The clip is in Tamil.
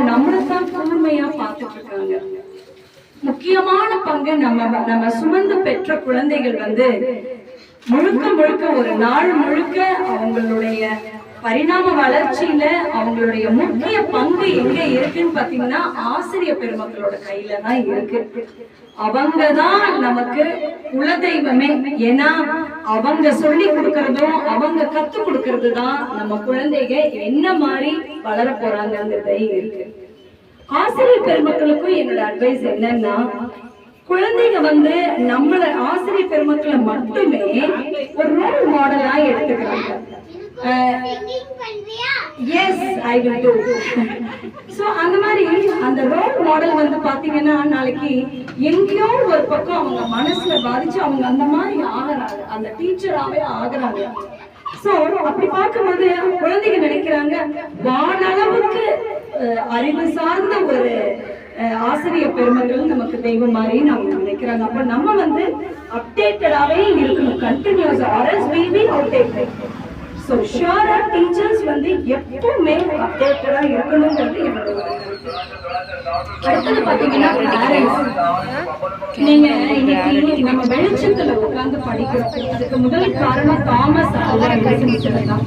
நம்மளைத்தான் கூர்மையா பார்த்துட்டு இருக்காங்க. முக்கியமான பங்கு நம்ம சுமந்து பெற்ற குழந்தைகள் முழுக்க முழுக்க ஒரு நாள் முழுக்க அவங்களுடைய பரிணாம வளர்ச்சியில அவங்களுடைய முக்கிய பங்கு எங்க இருக்குன்னு பாத்தீங்கன்னா ஆசிரியர் பெருமக்களோட கையில தான் இருக்கு. அவங்கதான் நமக்கு குலதெய்வமே. ஏன்னா அவங்க சொல்லி கொடுக்கறதும் அவங்க கத்து கொடுக்கறது தான் நம்ம குழந்தைங்க என்ன மாதிரி வளர போறாங்கிறதே இருக்கு. ஆசிரியர் பெருமக்களுக்கும் என்னோட அட்வைஸ் என்னன்னா, குழந்தைங்க நம்மள ஆசிரியர் பெருமக்களை மட்டுமே ஒரு ரோல் மாடலா எடுத்துக்கிறாங்க. Yes I will do. So அந்த மாதிரி அந்த ரோல் மாடல் பாத்தீங்கன்னா நாளைக்கு எங்கேயோ ஒரு பக்கம் அவங்க மனசுல பாதிச்சு அவங்க அந்த மாதிரி ஆகுறாங்க, அந்த டீச்சராவே ஆகுறாங்க. சோ அப்படி பார்க்கும்போது குழந்தைங்க நினைக்கிறாங்க வானளவுக்கு அறிவு சார்ந்த ஒரு ஆசிரியர் பெருமக்கள் நமக்கு தெய்வம் மாதிரி அவங்க நினைக்கிறாங்க. அப்ப நம்ம அப்டேட்டடாவே இருக்கணும், continues, or else will be outdated. So ஷூரா டீச்சர்ஸ் எப்பவுமே அப்டேட்டடா இருக்கணும்ன்றது என்னோட. அடுத்தது பாத்தீங்கன்னா நீங்க இன்னைக்கு நம்ம வெளிச்சத்துல உட்கார்ந்து படிக்கிறோம். அதுக்கு முதல் காரணம் தாமஸ் ஆல்வா எடிசன் தான்.